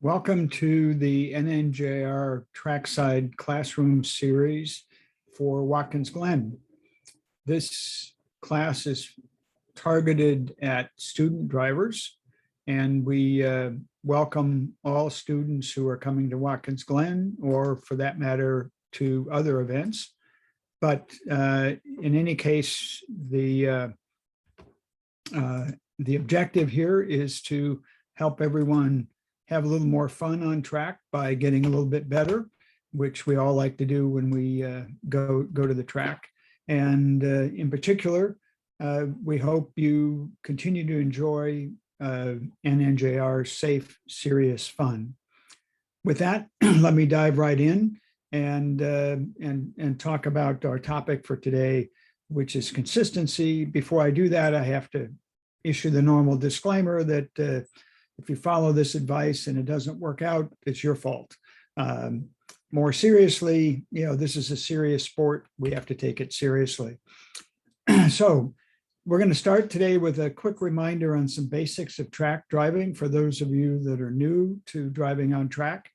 Welcome to the NNJR Trackside Classroom Series for Watkins Glen. This class is targeted at student drivers, and we welcome all students who are coming to Watkins Glen, or for that matter, to other events. But in any case, the objective here is to help everyone have a little more fun on track by getting a little bit better, which we all like to do when we go to the track. And in particular, we hope you continue to enjoy NNJR's safe, serious fun. With that, let me dive right in and talk about our topic for today, which is consistency. Before I do that, I have to issue the normal disclaimer that if you follow this advice and it doesn't work out, it's your fault. More seriously, this is a serious sport. We have to take it seriously. So we're going to start today with a quick reminder on some basics of track driving for those of you that are new to driving on track.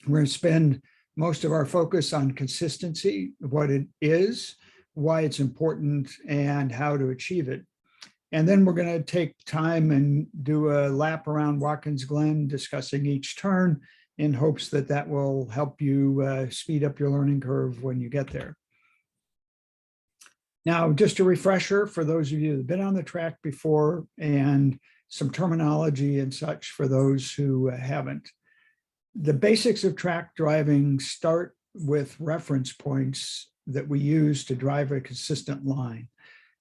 We're going to spend most of our focus on consistency, what it is, why it's important, and how to achieve it. And then we're going to take time and do a lap around Watkins Glen, discussing each turn in hopes that that will help you speed up your learning curve when you get there. Now, just a refresher for those of you that have been on the track before, and some terminology and such for those who haven't. The basics of track driving start with reference points that we use to drive a consistent line.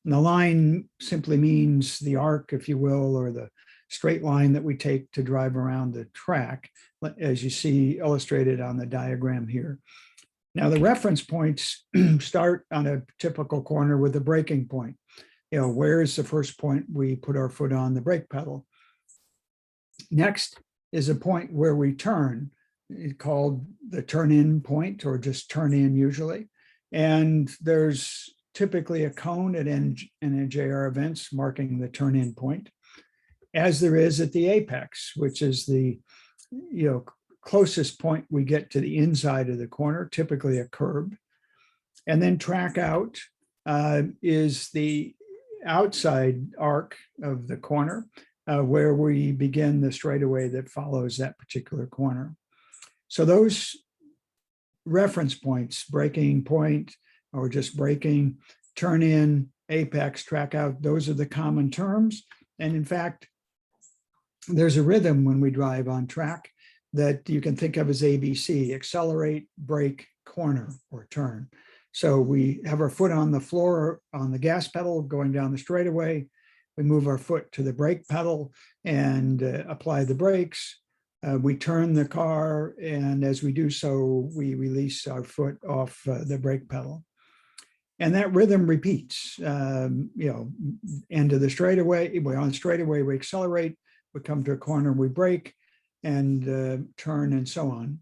And the line simply means the arc, if you will, or the straight line that we take to drive around the track, as you see illustrated on the diagram here. Now, the reference points start on a typical corner with a braking point. Where is the first point we put our foot on the brake pedal? Next is a point where we turn, called the turn-in point, or just turn in usually. And there's typically a cone at NNJR events marking the turn-in point, as there is at the apex, which is the closest point we get to the inside of the corner, typically a curb. And then track out is the outside arc of the corner, where we begin the straightaway that follows that particular corner. So those reference points, braking point, or just braking, turn in, apex, track out, those are the common terms. And in fact, there's a rhythm when we drive on track that you can think of as ABC: accelerate, brake, corner, or turn. So we have our foot on the floor on the gas pedal going down the straightaway. We move our foot to the brake pedal and apply the brakes. We turn the car, and as we do so, we release our foot off the brake pedal. And that rhythm repeats, end of the straightaway. We're on straightaway, we accelerate, we come to a corner, we brake, and turn, and so on.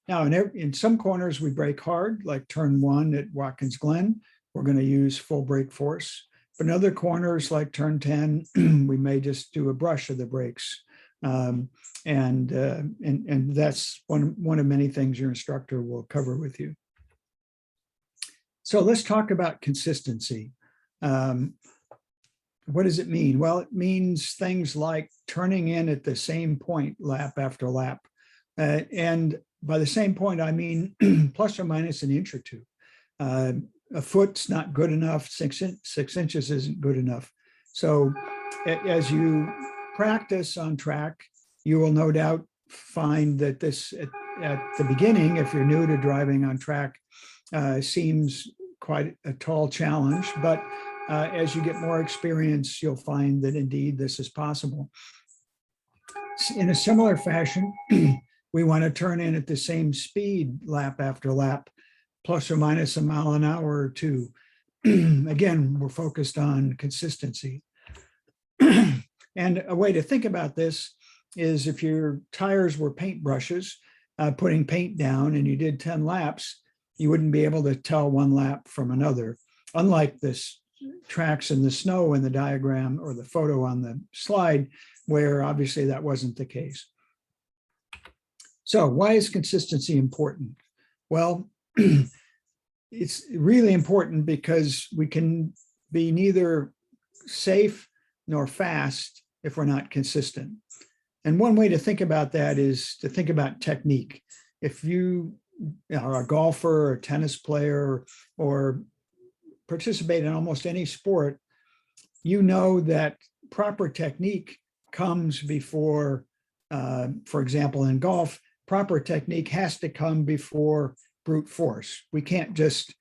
Now, in some corners, we brake hard, like turn 1 at Watkins Glen. We're going to use full brake force. But in other corners, like turn 10, we may just do a brush of the brakes. And that's one of many things your instructor will cover with you. So let's talk about consistency. What does it mean? Well, it means things like turning in at the same point lap after lap. And by the same point, I mean plus or minus an inch or two. A foot's not good enough, 6 inches isn't good enough. So as you practice on track, you will no doubt find that this at the beginning, if you're new to driving on track, seems quite a tall challenge, but as you get more experience, you'll find that indeed this is possible. In a similar fashion, we want to turn in at the same speed lap after lap, plus or minus a mile an hour or two. Again, we're focused on consistency. And a way to think about this is if your tires were paintbrushes, putting paint down, and you did 10 laps, you wouldn't be able to tell one lap from another. Unlike this tracks in the snow in the diagram or the photo on the slide, where obviously that wasn't the case. So why is consistency important? Well, it's really important because we can be neither safe nor fast if we're not consistent. And one way to think about that is to think about technique. If you are a golfer or a tennis player or participate in almost any sport, you know that proper technique comes before, for example, in golf, proper technique has to come before brute force. We can't just,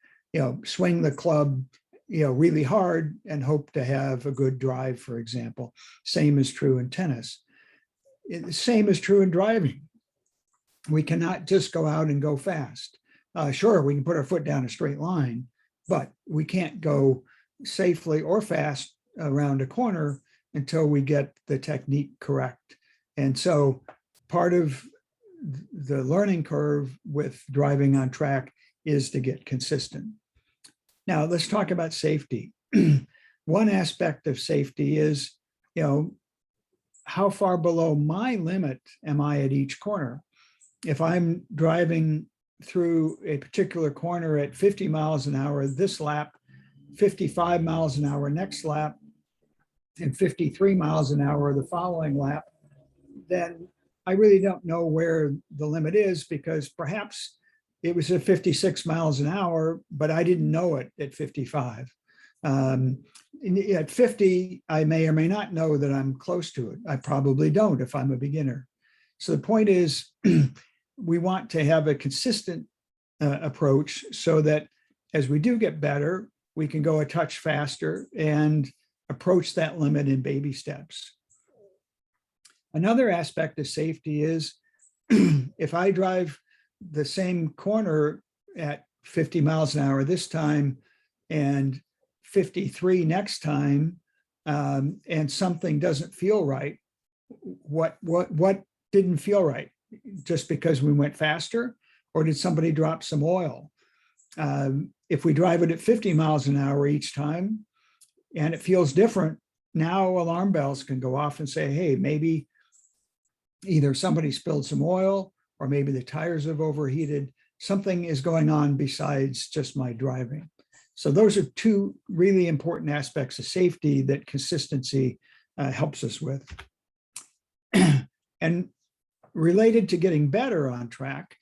swing the club, really hard and hope to have a good drive, for example. Same is true in tennis. The same is true in driving. We cannot just go out and go fast. Sure, we can put our foot down a straight line, but we can't go safely or fast around a corner until we get the technique correct. And so part of the learning curve with driving on track is to get consistent. Now let's talk about safety. One aspect of safety is, how far below my limit am I at each corner? If I'm driving through a particular corner at 50 miles an hour this lap, 55 miles an hour next lap, and 53 miles an hour the following lap, then I really don't know where the limit is, because perhaps it was at 56 miles an hour, but I didn't know it at 55. At 50, I may or may not know that I'm close to it. I probably don't if I'm a beginner. So the point is, we want to have a consistent approach so that as we do get better, we can go a touch faster and approach that limit in baby steps. Another aspect of safety is if I drive the same corner at 50 miles an hour this time and 53 next time, and something doesn't feel right, what didn't feel right? Just because we went faster, or did somebody drop some oil? If we drive it at 50 miles an hour each time and it feels different, now alarm bells can go off and say, hey, maybe either somebody spilled some oil or maybe the tires have overheated. Something is going on besides just my driving. So those are two really important aspects of safety that consistency helps us with. And related to getting better on track,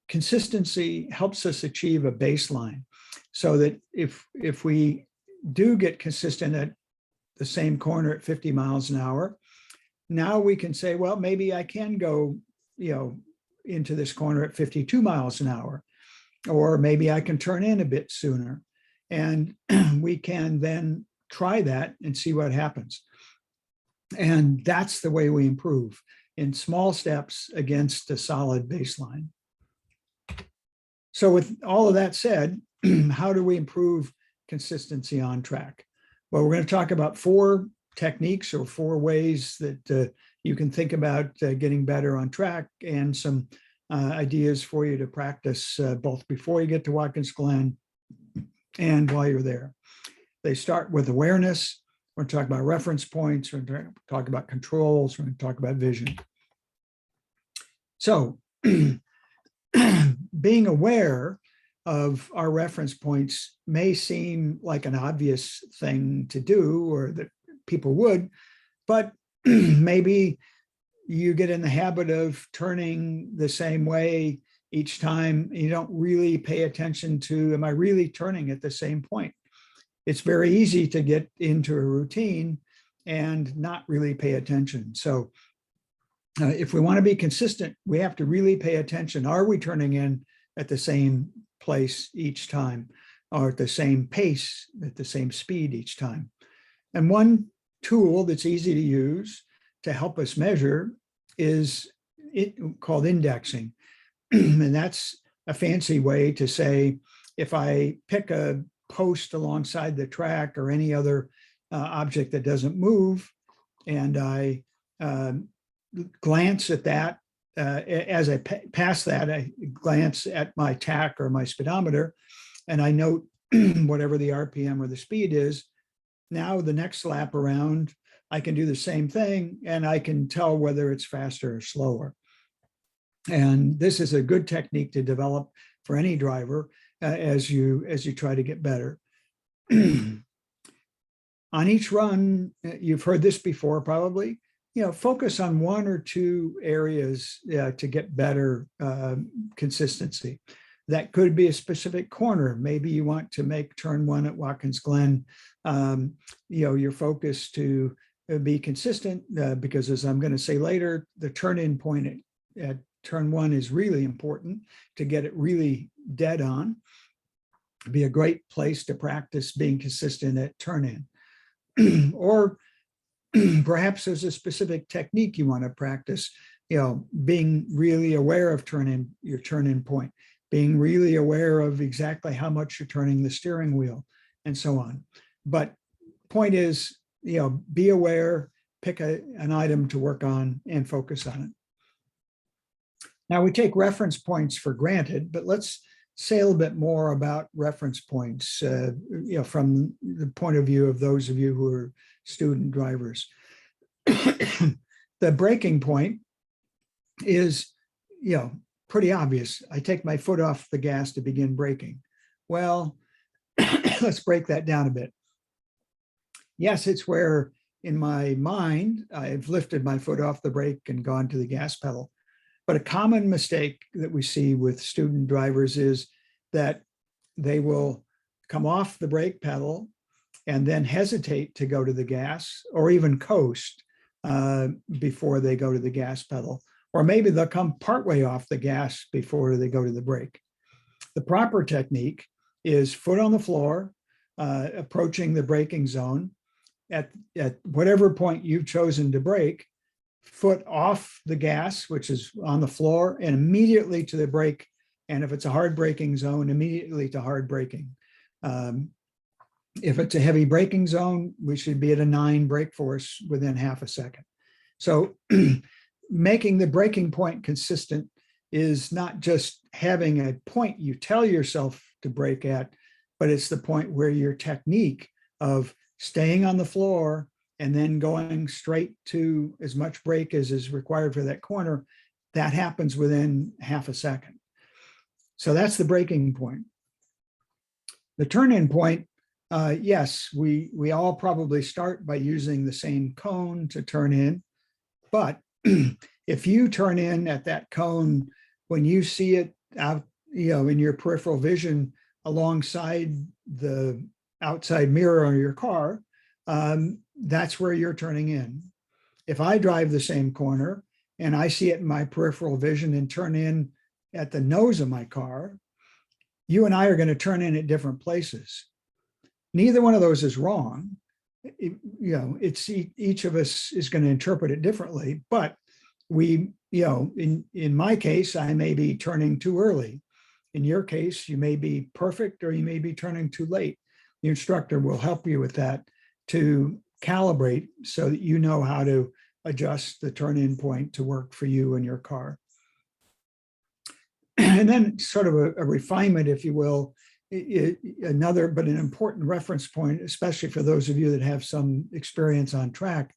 consistency helps us achieve a baseline, so that if we do get consistent at the same corner at 50 miles an hour, now we can say, well, maybe I can go, into this corner at 52 miles an hour, or maybe I can turn in a bit sooner. And we can then try that and see what happens. And that's the way we improve, in small steps against a solid baseline. So with all of that said, how do we improve consistency on track? Well, we're going to talk about 4 techniques or 4 ways that you can think about getting better on track, and some ideas for you to practice both before you get to Watkins Glen and while you're there. They start with awareness. We're going to talk about reference points. We're going to talk about controls. We're going to talk about vision. So being aware of our reference points may seem like an obvious thing to do, or that people would, but maybe you get in the habit of turning the same way each time. You don't really pay attention to, am I really turning at the same point? It's very easy to get into a routine and not really pay attention. So if we want to be consistent, we have to really pay attention. Are we turning in at the same place each time, or at the same pace, at the same speed each time? And one tool that's easy to use to help us measure is called indexing. And that's a fancy way to say, if I pick a post alongside the track or any other object that doesn't move, and I glance at that, as I pass that, I glance at my tach or my speedometer, and I note whatever the RPM or the speed is. Now the next lap around, I can do the same thing, and I can tell whether it's faster or slower. And this is a good technique to develop for any driver as you try to get better. On each run, you've heard this before probably, focus on one or two areas to get better consistency. That could be a specific corner. Maybe you want to make turn one at Watkins Glen, your focus to be consistent because, as I'm going to say later, the turn-in point at turn one is really important to get it really dead on. It'd be a great place to practice being consistent at turn-in. Or perhaps there's a specific technique you want to practice, being really aware of your turn-in point, being really aware of exactly how much you're turning the steering wheel, and so on. But point is, be aware, pick an item to work on and focus on it. Now, we take reference points for granted, but let's say a little bit more about reference points, from the point of view of those of you who are student drivers. The braking point is, pretty obvious. I take my foot off the gas to begin braking. Well, let's break that down a bit. Yes, it's where in my mind, I've lifted my foot off the brake and gone to the gas pedal. But a common mistake that we see with student drivers is that they will come off the brake pedal and then hesitate to go to the gas, or even coast before they go to the gas pedal. Or maybe they'll come partway off the gas before they go to the brake. The proper technique is foot on the floor, approaching the braking zone. At whatever point you've chosen to brake, foot off the gas, which is on the floor, and immediately to the brake. And if it's a hard braking zone, immediately to hard braking. If it's a heavy braking zone, we should be at a 9 brake force within half a second. So making the braking point consistent is not just having a point you tell yourself to brake at, but it's the point where your technique of staying on the floor and then going straight to as much brake as is required for that corner, that happens within half a second. So that's the braking point. The turn-in point, yes, we all probably start by using the same cone to turn in, but if you turn in at that cone, when you see it out, in your peripheral vision alongside the outside mirror of your car, that's where you're turning in. If I drive the same corner and I see it in my peripheral vision and turn in at the nose of my car, you and I are going to turn in at different places. Neither one of those is wrong. It's each of us is going to interpret it differently, but we, in my case, I may be turning too early. In your case, you may be perfect or you may be turning too late. The instructor will help you with that to calibrate so that you know how to adjust the turn-in point to work for you and your car. And then sort of a refinement, if you will, another but an important reference point, especially for those of you that have some experience on track,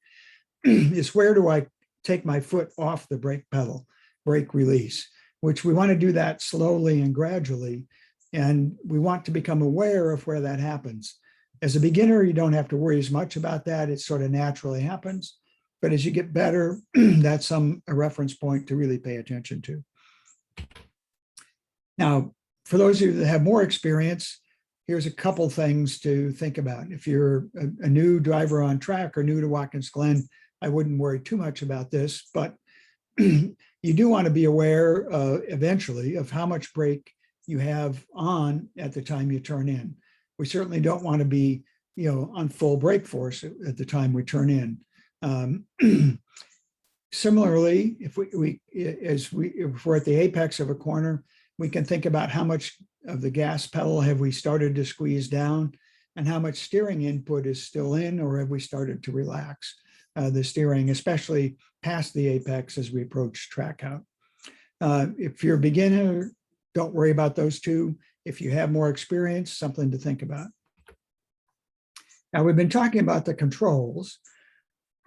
is where do I take my foot off the brake pedal, brake release, which we want to do that slowly and gradually. And we want to become aware of where that happens. As a beginner, you don't have to worry as much about that. It sort of naturally happens. But as you get better, that's a reference point to really pay attention to. Now, for those of you that have more experience, here's a couple things to think about. If you're a new driver on track or new to Watkins Glen, I wouldn't worry too much about this, but you do want to be aware eventually of how much brake you have on at the time you turn in. We certainly don't want to be, on full brake force at the time we turn in. Similarly, if we're at the apex of a corner, we can think about how much of the gas pedal have we started to squeeze down and how much steering input is still in, or have we started to relax the steering, especially past the apex as we approach track out. If you're a beginner, don't worry about those two. If you have more experience, something to think about. Now, we've been talking about the controls.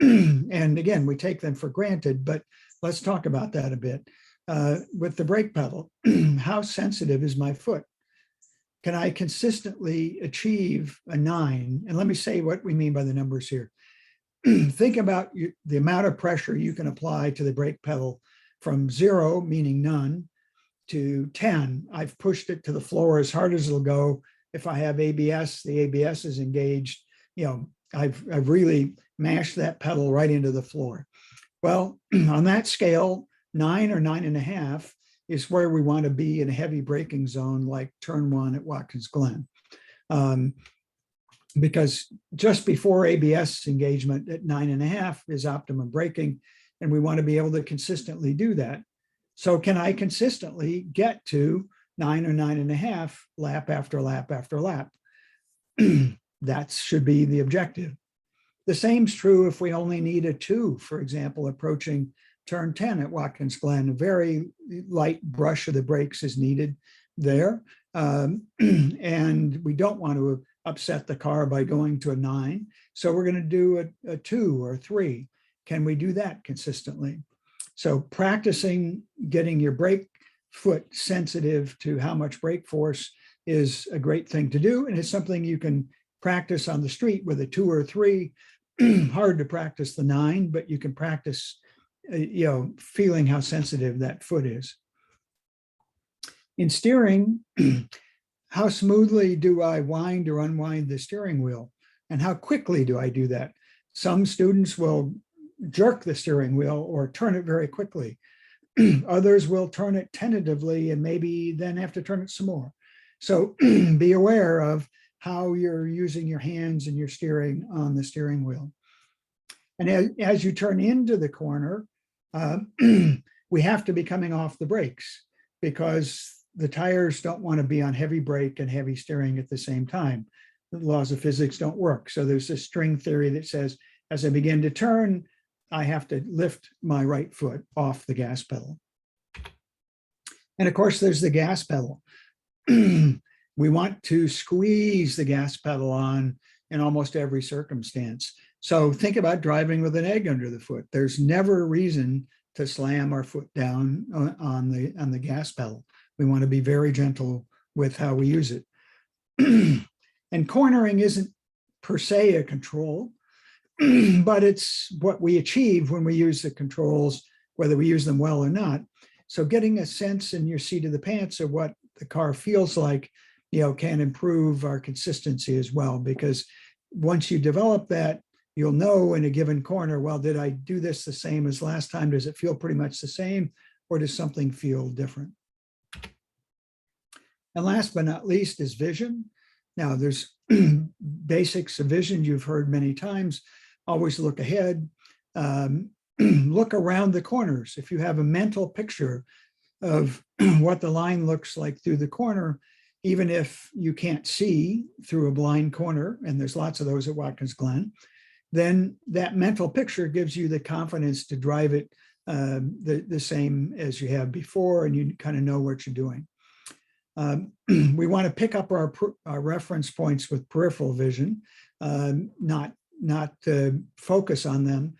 And again, we take them for granted, but let's talk about that a bit. with the brake pedal. How sensitive is my foot? Can I consistently achieve a 9? And let me say what we mean by the numbers here. Think about the amount of pressure you can apply to the brake pedal from 0, meaning none, to 10. I've pushed it to the floor as hard as it'll go. If I have ABS, the ABS is engaged. I've really mashed that pedal right into the floor. Well, on that scale, 9 or 9.5 is where we want to be in a heavy braking zone, like turn 1 at Watkins Glen. Because just before ABS engagement at 9.5 is optimum braking, and we want to be able to consistently do that. So can I consistently get to 9 or 9.5 lap after lap after lap? That should be the objective. The same's true if we only need a 2, for example, approaching turn 10 at Watkins Glen. A very light brush of the brakes is needed there. And we don't want to upset the car by going to a 9. So we're going to do a 2 or 3. Can we do that consistently? So practicing getting your brake foot sensitive to how much brake force is a great thing to do. And it's something you can practice on the street with a 2 or 3. Hard to practice the 9, but you can practice, feeling how sensitive that foot is. In steering, how smoothly do I wind or unwind the steering wheel? And how quickly do I do that? Some students will jerk the steering wheel or turn it very quickly. Others will turn it tentatively and maybe then have to turn it some more. So be aware of how you're using your hands and your steering on the steering wheel. And as you turn into the corner, we have to be coming off the brakes because the tires don't want to be on heavy brake and heavy steering at the same time. The laws of physics don't work. So there's a string theory that says, as I begin to turn, I have to lift my right foot off the gas pedal. And of course, there's the gas pedal. We want to squeeze the gas pedal on in almost every circumstance. So think about driving with an egg under the foot. There's never a reason to slam our foot down on the gas pedal. We want to be very gentle with how we use it. And cornering isn't per se a control, but it's what we achieve when we use the controls, whether we use them well or not. So getting a sense in your seat of the pants of what the car feels like, can improve our consistency as well, because once you develop that, you'll know in a given corner, well, did I do this the same as last time? Does it feel pretty much the same, or does something feel different? And last but not least is vision. Now there's basics of vision you've heard many times. Always look ahead, look around the corners. If you have a mental picture of what the line looks like through the corner, even if you can't see through a blind corner, and there's lots of those at Watkins Glen, then that mental picture gives you the confidence to drive it the same as you have before, and you kind of know what you're doing. We want to pick up our reference points with peripheral vision, not focus on them.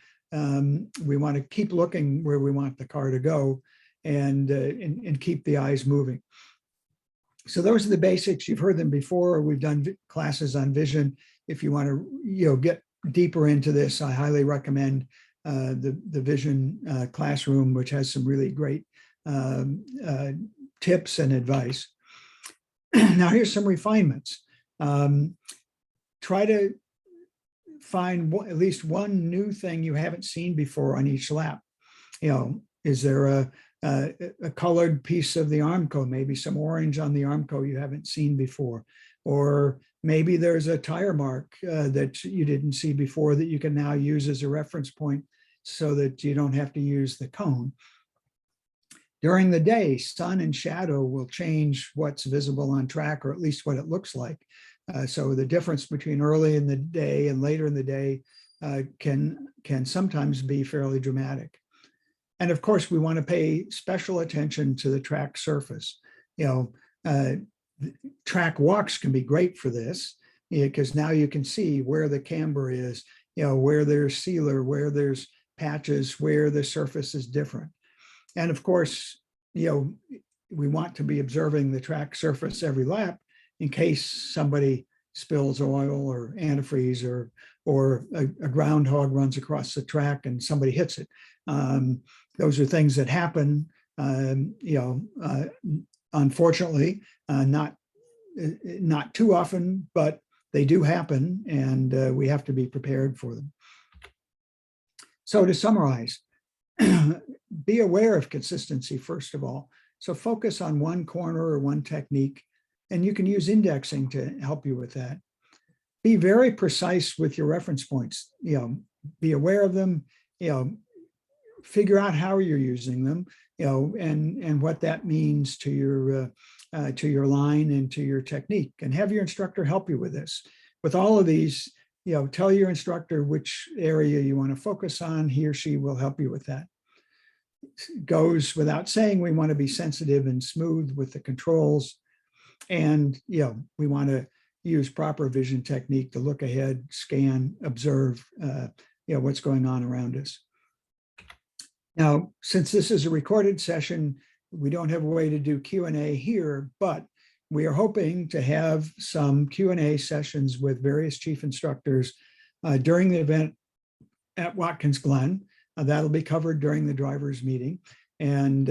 We want to keep looking where we want the car to go and keep the eyes moving. So those are the basics. You've heard them before. We've done classes on vision. If you want to get deeper into this, I highly recommend the vision classroom, which has some really great tips and advice. Now here's some refinements. Try to find at least one new thing you haven't seen before on each lap. Is there a colored piece of the Armco, maybe some orange on the Armco you haven't seen before, or maybe there's a tire mark that you didn't see before that you can now use as a reference point so that you don't have to use the cone. During the day, sun and shadow will change what's visible on track, or at least what it looks like. So the difference between early in the day and later in the day can sometimes be fairly dramatic. And of course, we want to pay special attention to the track surface. Track walks can be great for this, because now you can see where the camber is, where there's sealer, where there's patches, where the surface is different. And of course, we want to be observing the track surface every lap in case somebody spills oil or antifreeze or a groundhog runs across the track and somebody hits it. Those are things that happen, unfortunately, not too often, but they do happen, and we have to be prepared for them. So to summarize, be aware of consistency, first of all. So focus on one corner or one technique, and you can use indexing to help you with that. Be very precise with your reference points. Be aware of them, figure out how you're using them, and what that means to your line and to your technique, and have your instructor help you with this. With all of these, tell your instructor which area you want to focus on. He or she will help you with that. It goes without saying, we want to be sensitive and smooth with the controls. And, we want to use proper vision technique to look ahead, scan, observe, what's going on around us. Now, since this is a recorded session, we don't have a way to do Q&A here, but we are hoping to have some Q&A sessions with various chief instructors during the event at Watkins Glen. That'll be covered during the drivers' meeting, and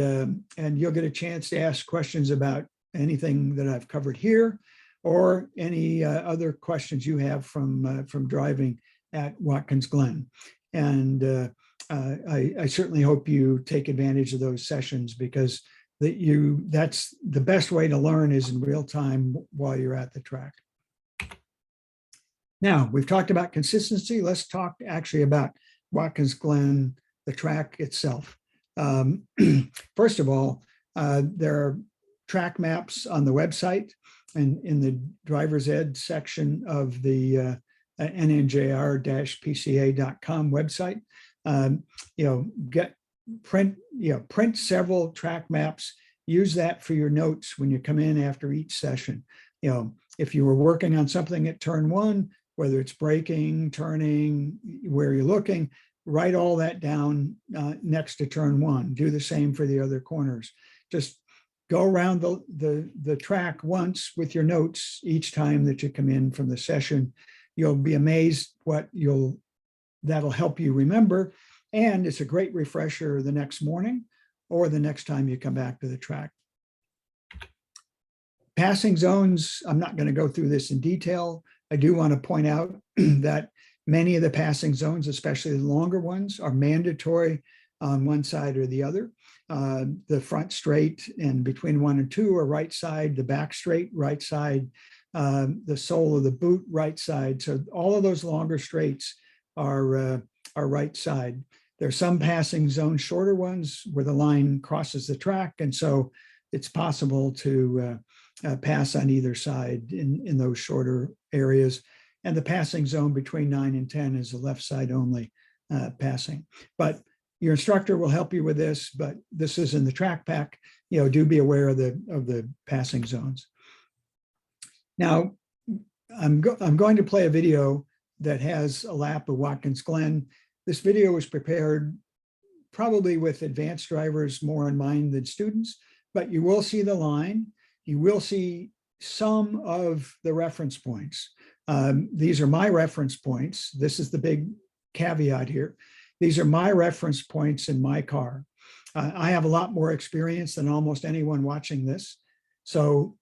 you'll get a chance to ask questions about anything that I've covered here, or any other questions you have from driving at Watkins Glen. And I certainly hope you take advantage of those sessions, because that's the best way to learn, is in real time while you're at the track. Now, we've talked about consistency. Let's talk actually about Watkins Glen, the track itself. First of all, there are track maps on the website and in the driver's ed section of the NNJR-PCA.com website. Print several track maps. Use that for your notes when you come in after each session. If you were working on something at turn one, whether it's braking, turning, where you're looking, write all that down next to turn one. Do the same for the other corners. Just go around the track once with your notes each time that you come in from the session. You'll be amazed that'll help you remember. And it's a great refresher the next morning or the next time you come back to the track. Passing zones, I'm not going to go through this in detail. I do want to point out that many of the passing zones, especially the longer ones, are mandatory on one side or the other. The front straight and between 1 and 2 are right side, the back straight, right side, the sole of the boot, right side. So all of those longer straights are right side. There's some passing zones, shorter ones, where the line crosses the track. And so it's possible to pass on either side in those shorter areas. And the passing zone between 9 and 10 is the left side only passing. But your instructor will help you with this, but this is in the track pack. Do be aware of the passing zones. Now, I'm going to play a video that has a lap of Watkins Glen. This video was prepared probably with advanced drivers more in mind than students, but you will see the line. You will see some of the reference points. These are my reference points. This is the big caveat here. These are my reference points in my car. I have a lot more experience than almost anyone watching this. So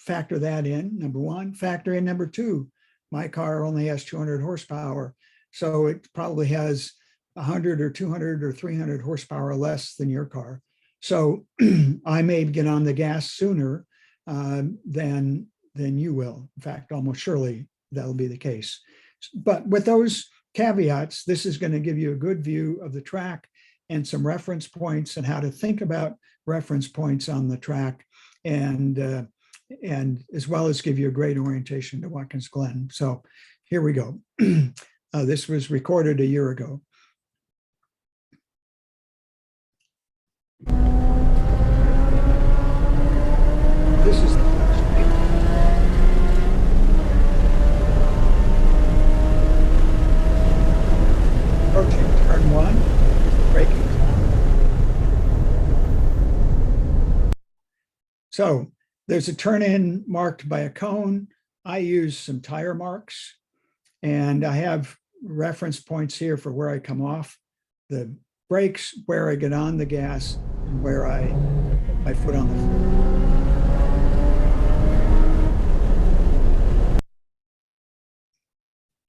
factor that in, number one. Factor in number two, my car only has 200 horsepower. So it probably has 100 or 200 or 300 horsepower less than your car. So I may get on the gas sooner than you will. In fact, almost surely that'll be the case. But with those caveats, this is going to give you a good view of the track and some reference points and how to think about reference points on the track, and as well as give you a great orientation to Watkins Glen. So here we go. This was recorded a year ago. This is approaching turn one, braking. So there's a turn in marked by a cone. I use some tire marks, and I have reference points here for where I come off the brakes, where I get on the gas, and where I put my foot on the floor.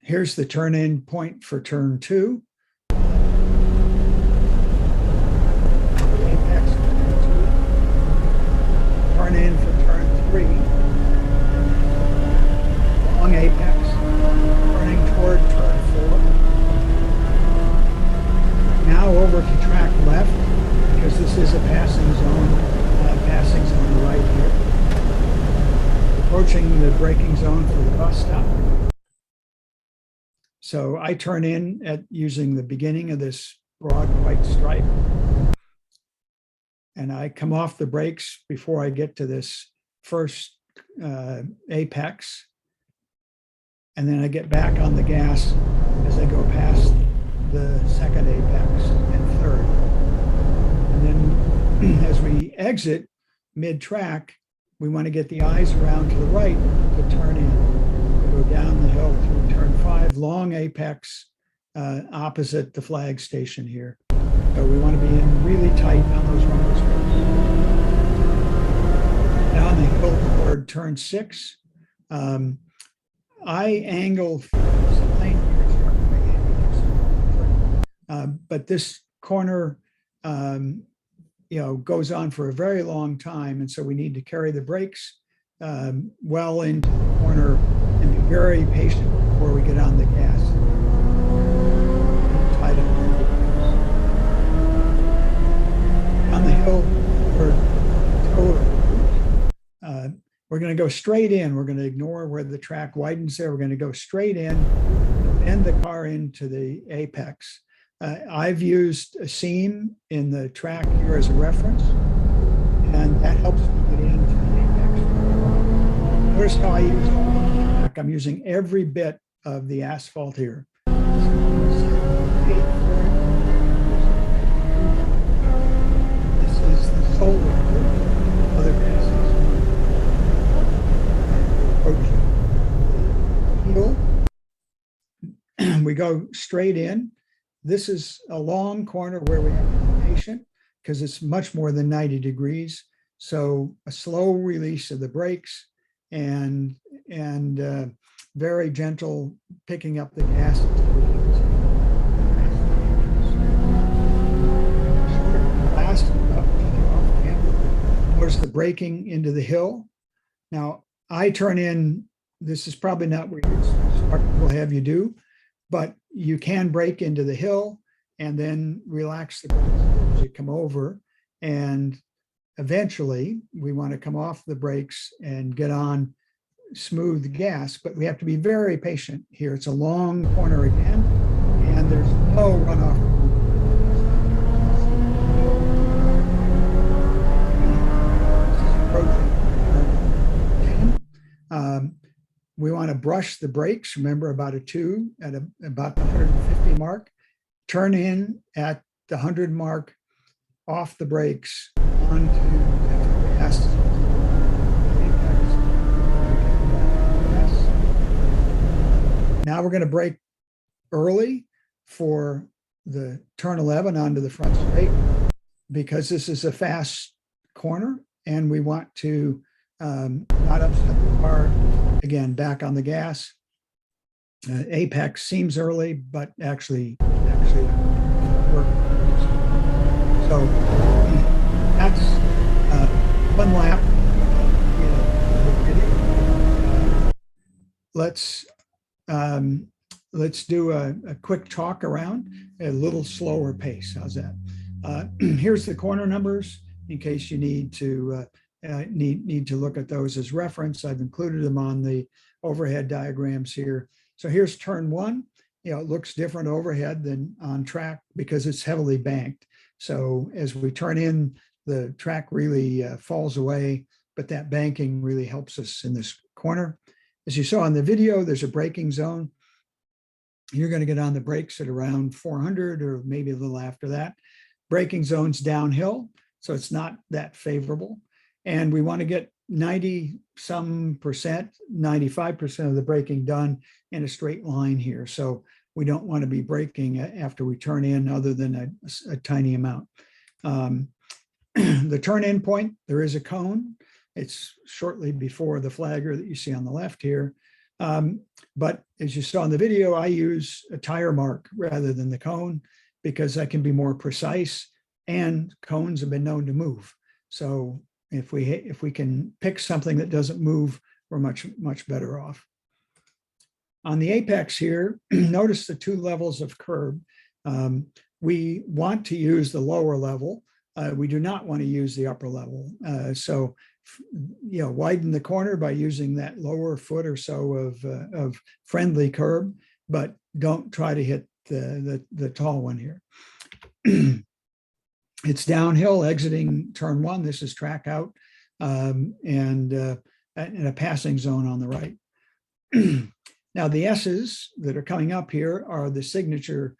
Here's the turn in point for turn 2. Apex, turn in for turn 3. Long apex, turning toward turn 4. Now over to track left, because this is a passing zone right here. Approaching the braking zone for the bus stop. So I turn in at using the beginning of this broad white stripe. And I come off the brakes before I get to this first apex. And then I get back on the gas as I go past the second apex and third. And then as we exit mid-track, we want to get the eyes around to the right to turn in. Go down the hill through turn 5, long apex opposite the flag station here. So we want to be in really tight on those rumble strips. Down the hill toward turn 6, I angle but this corner goes on for a very long time, and so we need to carry the brakes well into the corner and be very patient before we get on the gas. Tight on the hill, we're going to go straight in. We're going to ignore where the track widens there. We're going to go straight in, bend the car into the apex. I've used a seam in the track here as a reference, and that helps me get into the apex. Notice how I use the track. I'm using every bit of the asphalt here. This is the sole of other passes. We go straight in. This is a long corner where we have to be patient because it's much more than 90 degrees. So a slow release of the brakes and very gentle picking up the gas. Last, notice the braking into the hill. Now I turn in, this is probably not where your instructor will have you do, but you can brake into the hill and then relax the brakes as you come over. And eventually we want to come off the brakes and get on smooth gas, but we have to be very patient here. It's a long corner again, and there's no runoff. We want to brush the brakes, remember about a 2 at about the 150 mark, turn in at the 100 mark, off the brakes, onto the gas. Now we're going to brake early for the turn 11 onto the front straight because this is a fast corner and we want to not upset the car. Again, back on the gas. Apex seems early, but actually work. So that's one lap. Let's do a quick talk around at a little slower pace. How's that? Here's the corner numbers in case you need to look at those as reference. I've included them on the overhead diagrams here. So here's turn 1. It looks different overhead than on track because it's heavily banked. So as we turn in, the track really falls away, but that banking really helps us in this corner. As you saw in the video, there's a braking zone. You're going to get on the brakes at around 400 or maybe a little after that. Braking zone's downhill, so it's not that favorable. and we want to get 90% 95% of the braking done in a straight line here. So we don't want to be braking after we turn in other than a tiny amount. The turn in point, there is a cone. It's shortly before the flagger that you see on the left here. But as you saw in the video, I use a tire mark rather than the cone because I can be more precise, and cones have been known to move. So if we can pick something that doesn't move, we're much better off. On the apex here, notice the two levels of curb. We want to use the lower level. We do not want to use the upper level. So, widen the corner by using that lower foot or so of friendly curb, but don't try to hit the tall one here. It's downhill exiting turn one. This is track out and a passing zone on the right. Now the S's that are coming up here are the signature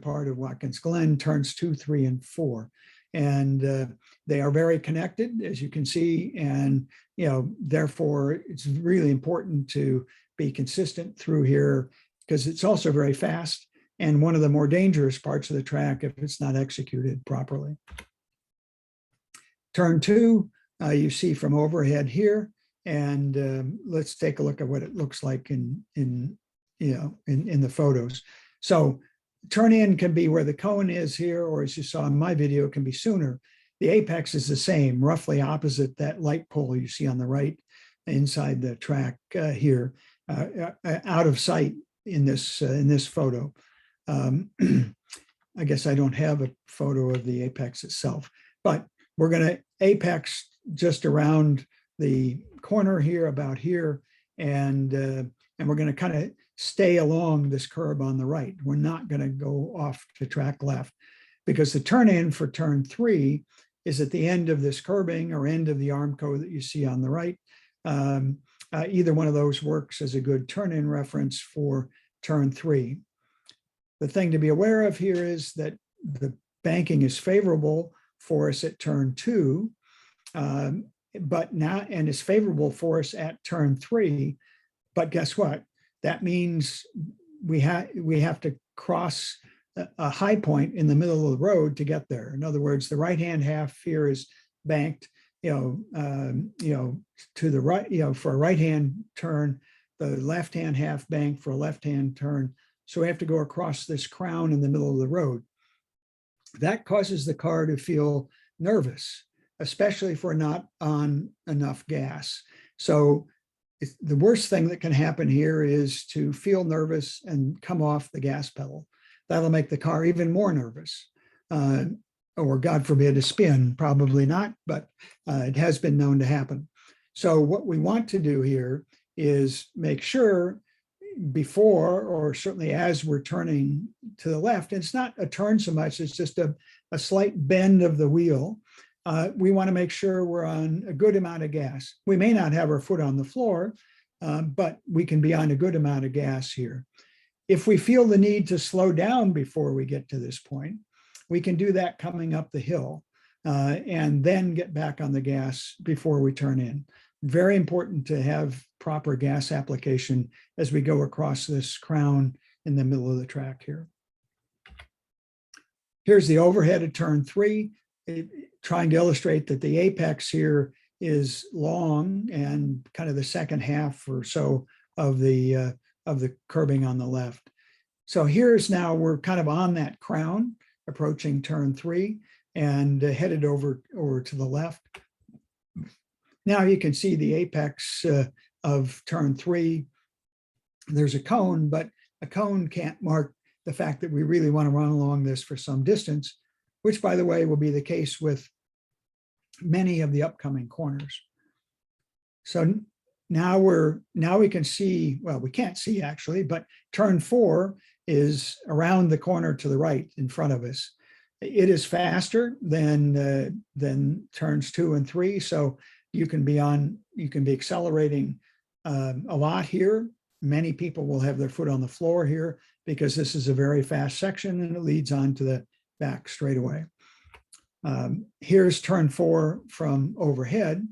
part of Watkins Glen, turns 2, 3, and 4. And they are very connected, as you can see. And, therefore it's really important to be consistent through here because it's also very fast and one of the more dangerous parts of the track if it's not executed properly. Turn 2, you see from overhead here. And let's take a look at what it looks like in the photos. So turn in can be where the cone is here, or as you saw in my video, it can be sooner. The apex is the same, roughly opposite that light pole you see on the right inside the track here, out of sight in this photo. I guess I don't have a photo of the apex itself, but we're going to apex just around the corner here, about here, and we're going to kind of stay along this curb on the right. We're not going to go off to track left because the turn in for turn 3 is at the end of this curbing or end of the Armco that you see on the right. Either one of those works as a good turn in reference for turn 3. The thing to be aware of here is that the banking is favorable for us at turn 2, but now, and is favorable for us at turn 3. But guess what? That means we have to cross a high point in the middle of the road to get there. In other words, the right-hand half here is banked, to the right, for a right-hand turn, the left-hand half banked for a left-hand turn. So we have to go across this crown in the middle of the road. That causes the car to feel nervous, especially if we're not on enough gas. So the worst thing that can happen here is to feel nervous and come off the gas pedal. That'll make the car even more nervous, or God forbid, a spin. Probably not, but it has been known to happen. So what we want to do here is make sure before, or certainly as we're turning to the left, it's not a turn so much, it's just a slight bend of the wheel. We want to make sure we're on a good amount of gas. We may not have our foot on the floor, but we can be on a good amount of gas here. If we feel the need to slow down before we get to this point, we can do that coming up the hill and then get back on the gas before we turn in. Very important to have proper gas application as we go across this crown in the middle of the track here. Here's the overhead of turn 3. Trying to illustrate that the apex here is long and kind of the second half or so of the curbing on the left. So here's now we're kind of on that crown approaching turn 3 and headed over to the left. Now you can see the apex of turn 3. There's a cone, but a cone can't mark the fact that we really want to run along this for some distance, which, by the way, will be the case with many of the upcoming corners. So now we can see, well, we can't see actually, but turn 4 is around the corner to the right in front of us. It is faster than turns 2 and 3. So you can be accelerating a lot here. Many people will have their foot on the floor here because this is a very fast section and it leads on to the back straightaway. Here's turn 4 from overhead.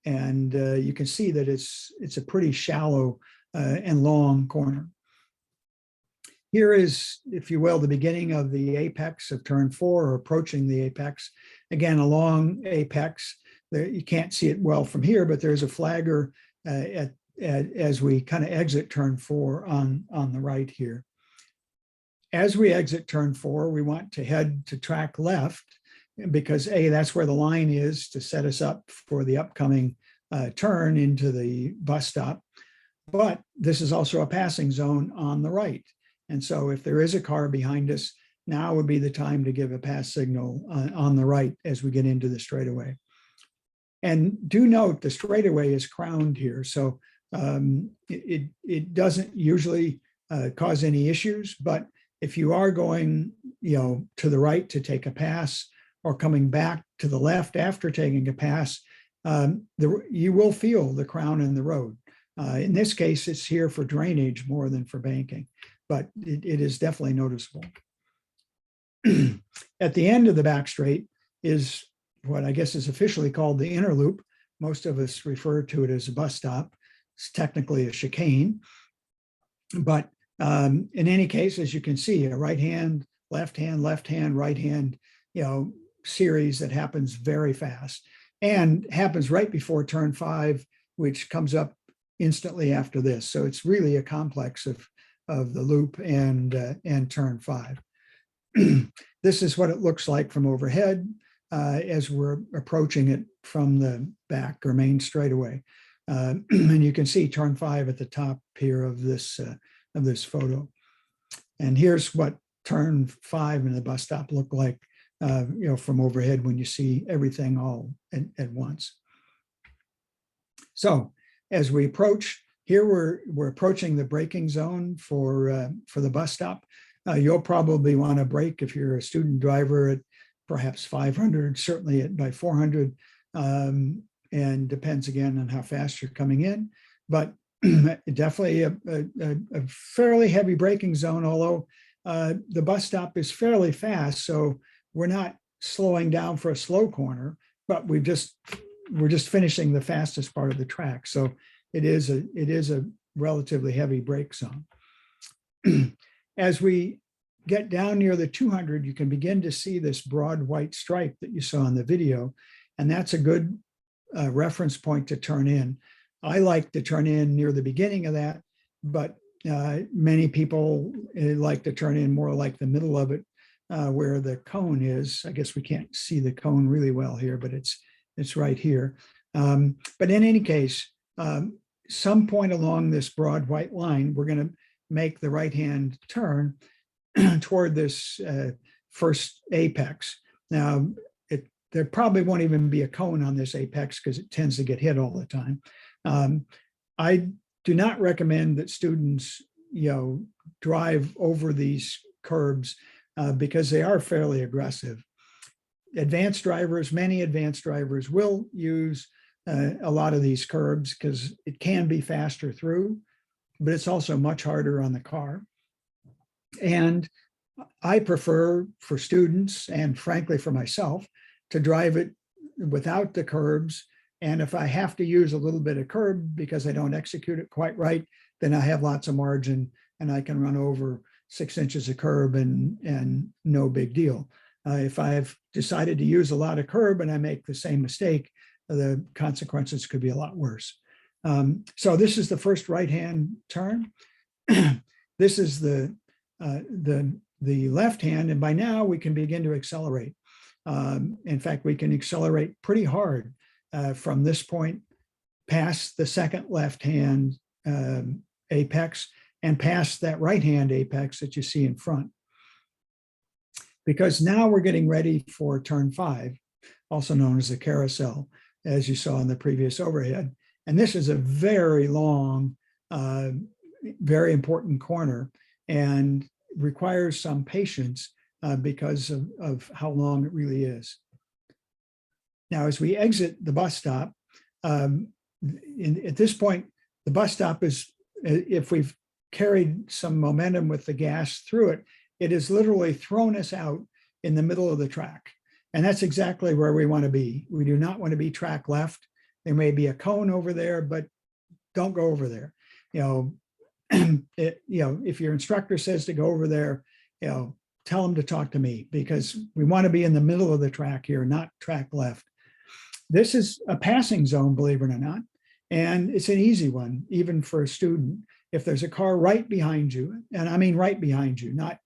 And you can see that it's a pretty shallow and long corner. Here is, if you will, the beginning of the apex of turn 4, or approaching the apex. Again, a long apex. There, you can't see it well from here, but there's a flagger as we kind of exit turn 4 on the right here. As we exit turn 4, we want to head to track left, because that's where the line is to set us up for the upcoming turn into the bus stop. But this is also a passing zone on the right. And so if there is a car behind us, now would be the time to give a pass signal on the right as we get into the straightaway. And do note the straightaway is crowned here. So it doesn't usually cause any issues, but if you are going, to the right to take a pass, or coming back to the left after taking a pass, you will feel the crown in the road. In this case, it's here for drainage more than for banking, but it is definitely noticeable. At the end of the back straight is what I guess is officially called the inner loop. Most of us refer to it as a bus stop. It's technically a chicane, but in any case, as you can see, a right hand, left hand, right hand, series that happens very fast and happens right before turn 5, which comes up instantly after this. So it's really a complex of the loop and turn 5. This is what it looks like from overhead as we're approaching it from the back or main straightaway. And you can see turn 5 at the top here of this photo. And here's what turn 5 in the bus stop look like, from overhead when you see everything all at once. So as we approach here, we're approaching the braking zone for the bus stop. You'll probably want to brake if you're a student driver at perhaps 500, certainly by 400, and depends again on how fast you're coming in. But definitely a fairly heavy braking zone, although the bus stop is fairly fast, so we're not slowing down for a slow corner, but we're just finishing the fastest part of the track. So it is a relatively heavy brake zone. As we get down near the 200, you can begin to see this broad white stripe that you saw in the video, and that's a good reference point to turn in. I like to turn in near the beginning of that, but many people like to turn in more like the middle of it, where the cone is. I guess we can't see the cone really well here, but it's right here. But in any case, some point along this broad white line, we're going to make the right-hand turn toward this first apex. Now, there probably won't even be a cone on this apex because it tends to get hit all the time. I do not recommend that students, drive over these curbs because they are fairly aggressive. Many advanced drivers will use a lot of these curbs because it can be faster through, but it's also much harder on the car. And I prefer for students, and frankly for myself, to drive it without the curbs. And if I have to use a little bit of curb because I don't execute it quite right, then I have lots of margin and I can run over 6 inches of curb and no big deal. If I've decided to use a lot of curb and I make the same mistake, the consequences could be a lot worse. So this is the first right-hand turn. This is the left hand, and by now we can begin to accelerate. In fact, we can accelerate pretty hard from this point past the second left-hand apex and past that right-hand apex that you see in front. Because now we're getting ready for turn 5, also known as the carousel, as you saw in the previous overhead. And this is a very long, very important corner and requires some patience because of how long it really is. Now, as we exit the bus stop, at this point, the bus stop is, if we've carried some momentum with the gas through it, it has literally thrown us out in the middle of the track. And that's exactly where we want to be. We do not want to be track left. There may be a cone over there, but don't go over there. If your instructor says to go over there, tell them to talk to me, because we want to be in the middle of the track here, not track left. This is a passing zone, believe it or not, and it's an easy one, even for a student. If there's a car right behind you, and I mean right behind you, not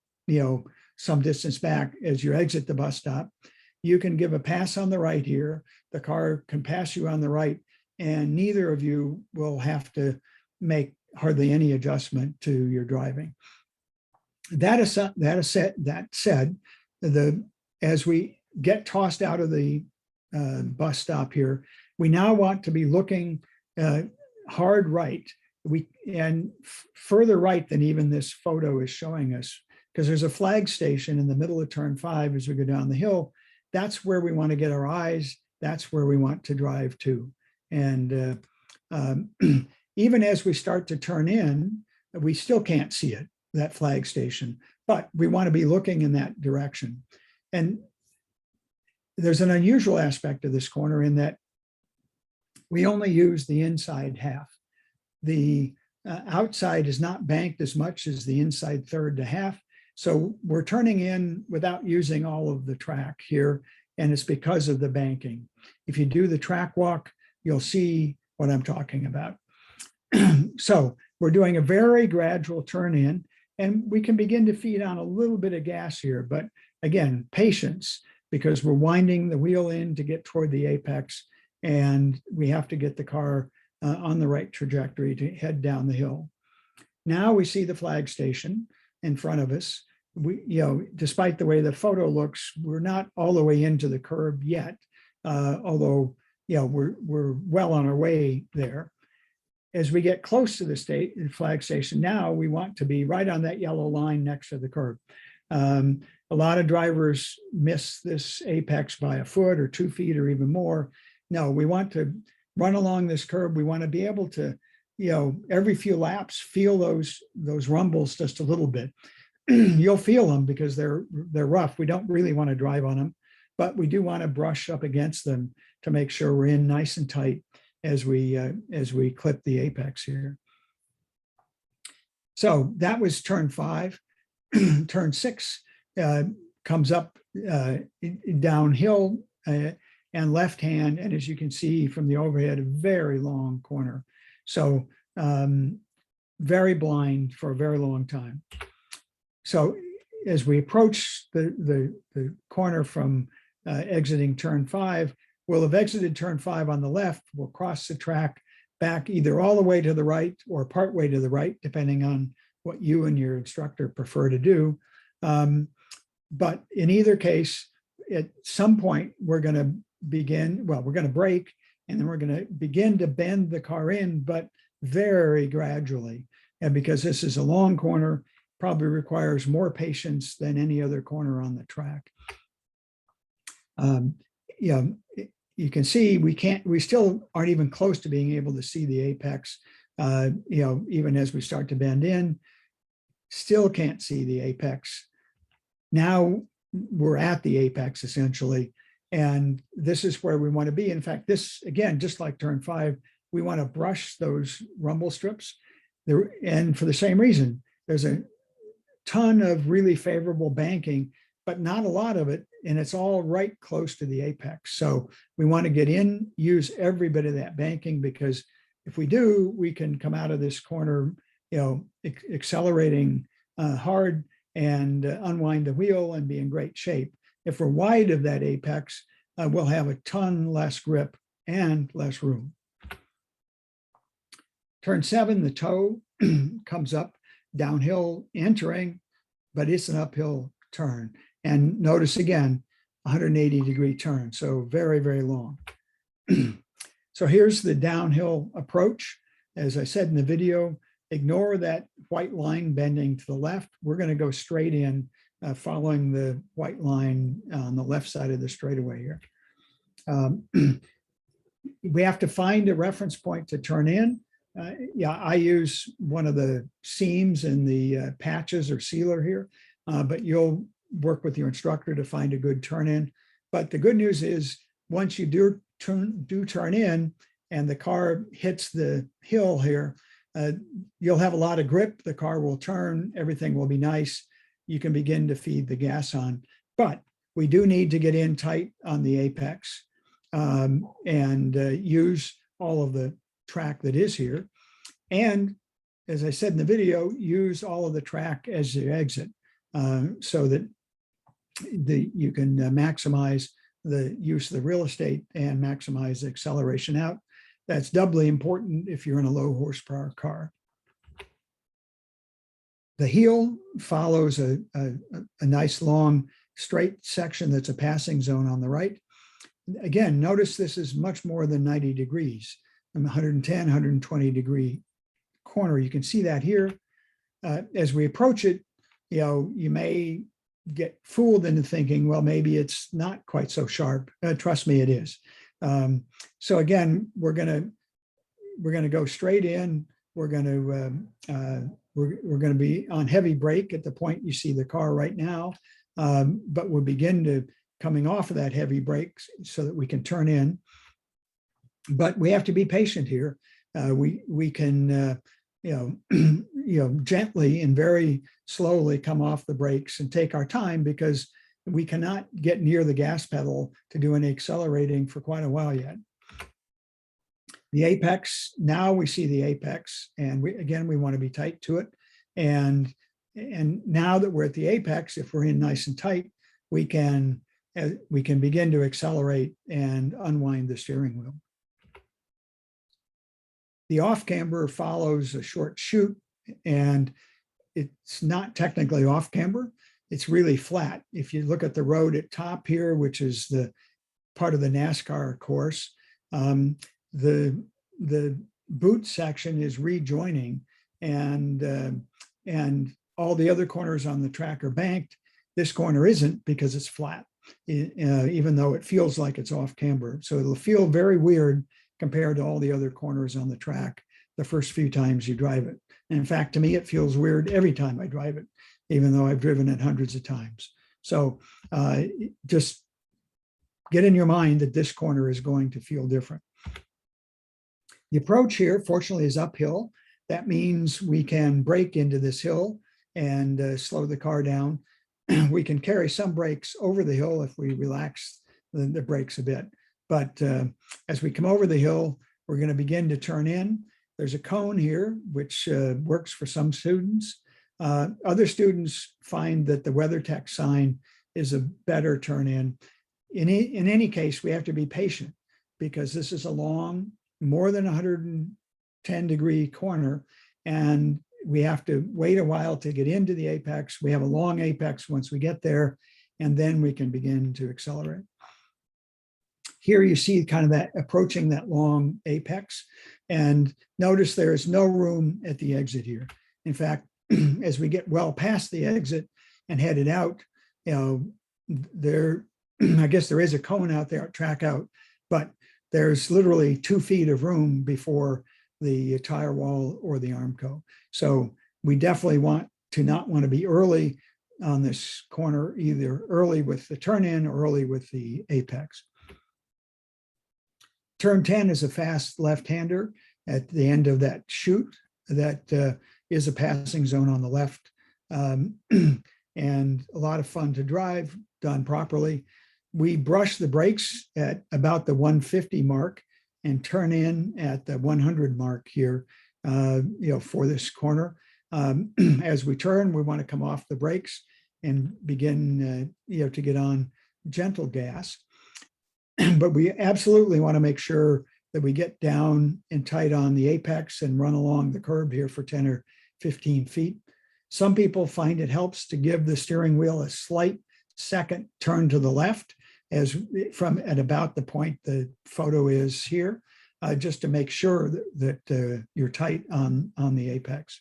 some distance back as you exit the bus stop, you can give a pass on the right here. The car can pass you on the right, and neither of you will have to make hardly any adjustment to your driving. That said, as we get tossed out of the bus stop here, we now want to be looking hard right. And further right than even this photo is showing us, because there's a flag station in the middle of turn 5 as we go down the hill. That's where we want to get our eyes. That's where we want to drive to. And even as we start to turn in, we still can't see it, that flag station, but we want to be looking in that direction. And there's an unusual aspect of this corner in that we only use the inside half. The outside is not banked as much as the inside third to half. So we're turning in without using all of the track here, and it's because of the banking. If you do the track walk, you'll see what I'm talking about. So we're doing a very gradual turn in, and we can begin to feed on a little bit of gas here, but again, patience, because we're winding the wheel in to get toward the apex, and we have to get the car on the right trajectory to head down the hill. Now we see the flag station in front of us. Despite the way the photo looks, we're not all the way into the curb yet, although we're well on our way there. As we get close to the flag station, now we want to be right on that yellow line next to the curb. A lot of drivers miss this apex by a foot or 2 feet or even more. No, we want to run along this curb. We want to be able to, every few laps, feel those rumbles just a little bit. You'll feel them because they're rough. We don't really want to drive on them, but we do want to brush up against them to make sure we're in nice and tight as we clip the apex here. So that was turn 5. Turn 6 comes up downhill and left hand, and as you can see from the overhead, a very long corner. So very blind for a very long time. So as we approach the corner from exiting turn 5, we'll have exited turn 5 on the left. We'll cross the track back either all the way to the right or part way to the right, depending on what you and your instructor prefer to do. But in either case, at some point, we're going to we're going to brake, and then we're going to begin to bend the car in, but very gradually. And because this is a long corner, probably requires more patience than any other corner on the track. You can see we still aren't even close to being able to see the apex. Even as we start to bend in, still can't see the apex. Now we're at the apex essentially, and this is where we want to be. In fact, this, again, just like turn 5, we want to brush those rumble strips there, and for the same reason, there's a ton of really favorable banking, but not a lot of it, and it's all right close to the apex. So we want to get in, use every bit of that banking, because if we do, we can come out of this corner, accelerating hard and unwind the wheel and be in great shape. If we're wide of that apex, we'll have a ton less grip and less room. Turn 7, the toe comes up downhill entering, but it's an uphill turn. And notice again, 180-degree turn, so very, very long. So here's the downhill approach. As I said in the video, ignore that white line bending to the left. We're going to go straight in, following the white line on the left side of the straightaway here. We have to find a reference point to turn in. I use one of the seams in the patches or sealer here, but you'll work with your instructor to find a good turn in. But the good news is once you do turn in and the car hits the hill here, you'll have a lot of grip. The car will turn, everything will be nice. You can begin to feed the gas on. But we do need to get in tight on the apex and use all of the track that is here. And as I said in the video, use all of the track as you exit so that you can maximize the use of the real estate and maximize the acceleration out. That's doubly important if you're in a low horsepower car. The heel follows a nice long straight section that's a passing zone on the right. Again, notice this is much more than 90 degrees. 110, 120 degree corner. You can see that here. As we approach it, you may get fooled into thinking, well, maybe it's not quite so sharp. Trust me, it is. So again, we're gonna go straight in. We're gonna be on heavy brake at the point you see the car right now, but we'll begin to coming off of that heavy brake so that we can turn in. But we have to be patient here. We can gently and very slowly come off the brakes and take our time, because we cannot get near the gas pedal to do any accelerating for quite a while yet. The apex, now we see the apex, and we want to be tight to it. And now that we're at the apex, if we're in nice and tight, we can begin to accelerate and unwind the steering wheel. The off camber follows a short chute, and it's not technically off camber. It's really flat. If you look at the road at top here, which is the part of the NASCAR course, the boot section is rejoining, and all the other corners on the track are banked. This corner isn't, because it's flat, even though it feels like it's off camber. So it'll feel very weird compared to all the other corners on the track the first few times you drive it. And in fact, to me, it feels weird every time I drive it, even though I've driven it hundreds of times. So just get in your mind that this corner is going to feel different. The approach here, fortunately, is uphill. That means we can brake into this hill and slow the car down. We can carry some brakes over the hill if we relax the brakes a bit. But as we come over the hill, we're going to begin to turn in. There's a cone here, which works for some students. Other students find that the WeatherTech sign is a better turn in. In any case, we have to be patient, because this is a long, more than 110 degree corner, and we have to wait a while to get into the apex. We have a long apex once we get there, and then we can begin to accelerate. Here you see kind of that approaching that long apex, and notice there is no room at the exit here. In fact, as we get well past the exit and headed out, I guess there is a cone out there, track out, but there's literally 2 feet of room before the tire wall or the Armco. So we definitely not want to be early on this corner, either early with the turn in or early with the apex. Turn 10 is a fast left-hander at the end of that chute. That is a passing zone on the left, and a lot of fun to drive, done properly. We brush the brakes at about the 150 mark and turn in at the 100 mark here, for this corner. As we turn, we want to come off the brakes and begin, to get on gentle gas. But we absolutely want to make sure that we get down and tight on the apex and run along the curb here for 10 or 15 feet. Some people find it helps to give the steering wheel a slight second turn to the left, as from at about the point the photo is here, just to make sure that you're tight on the apex.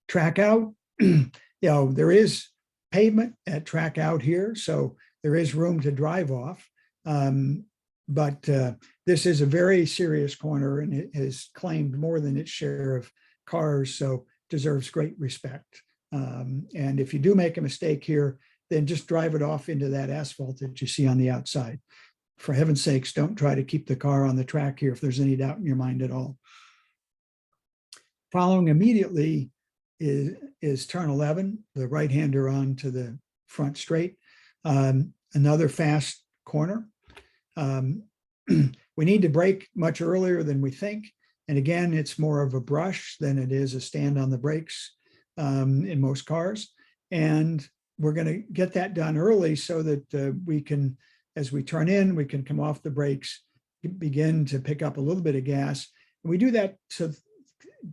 Track out, there is pavement at track out here, so there is room to drive off. But this is a very serious corner, and it has claimed more than its share of cars, so deserves great respect. And if you do make a mistake here, then just drive it off into that asphalt that you see on the outside. For heaven's sakes, don't try to keep the car on the track here if there's any doubt in your mind at all. Following immediately is turn 11, the right-hander onto the front straight. Another fast corner. We need to brake much earlier than we think. And again, it's more of a brush than it is a stand on the brakes in most cars. And we're going to get that done early so that we can, as we turn in, we can come off the brakes, begin to pick up a little bit of gas. And we do that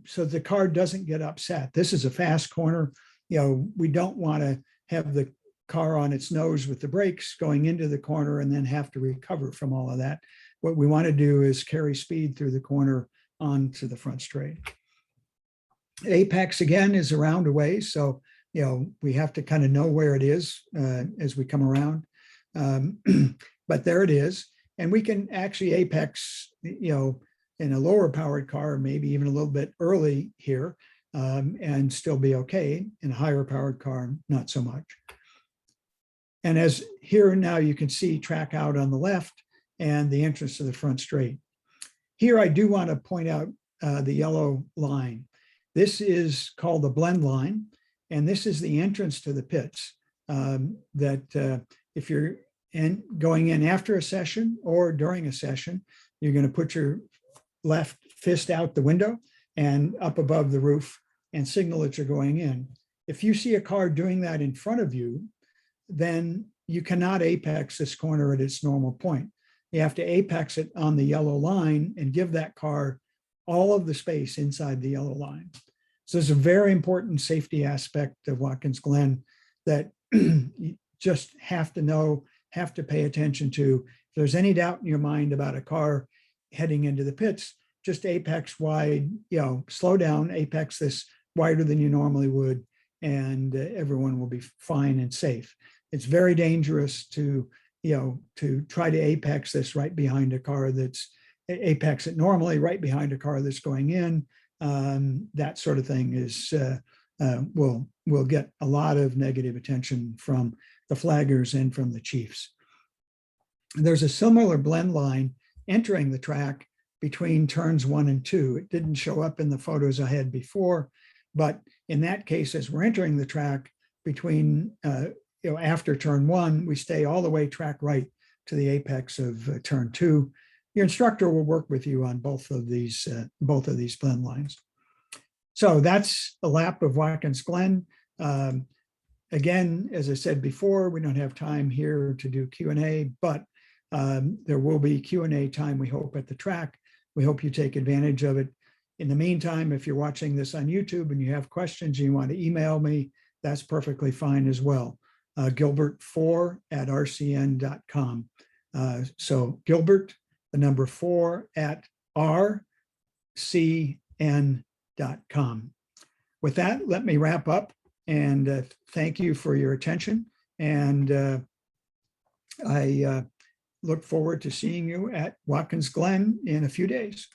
so the car doesn't get upset. This is a fast corner. We don't want to have the car on its nose with the brakes going into the corner and then have to recover from all of that. What we want to do is carry speed through the corner onto the front straight. Apex again is around a ways, so we have to kind of know where it is as we come around. But there it is, and we can actually apex, in a lower powered car, maybe even a little bit early here, and still be okay. In a higher powered car, not so much. And as here now you can see track out on the left and the entrance to the front straight. Here I do want to point out the yellow line. This is called the blend line, and this is the entrance to the pits that if you're going in after a session or during a session, you're going to put your left fist out the window and up above the roof and signal that you're going in. If you see a car doing that in front of you, then you cannot apex this corner at its normal point. You have to apex it on the yellow line and give that car all of the space inside the yellow line. So it's a very important safety aspect of Watkins Glen that you just have to know, have to pay attention to. If there's any doubt in your mind about a car heading into the pits, just apex wide, slow down, apex this wider than you normally would, and everyone will be fine and safe. It's very dangerous to try to apex this right behind a car that's apex it normally right behind a car that's going in. That sort of thing is will get a lot of negative attention from the flaggers and from the chiefs. There's a similar blend line entering the track between turns 1 and 2. It didn't show up in the photos I had before, but in that case, as we're entering the track between after turn 1, we stay all the way track right to the apex of turn 2. Your instructor will work with you on both of these blend lines. So that's a lap of Watkins Glen. Again, as I said before, we don't have time here to do Q&A, but there will be Q&A time, we hope, at the track. We hope you take advantage of it. In the meantime, if you're watching this on YouTube and you have questions and you want to email me, that's perfectly fine as well. Gilbert4@rcn.com. So Gilbert, the number 4@rcn.com. With that, let me wrap up and thank you for your attention. And I look forward to seeing you at Watkins Glen in a few days.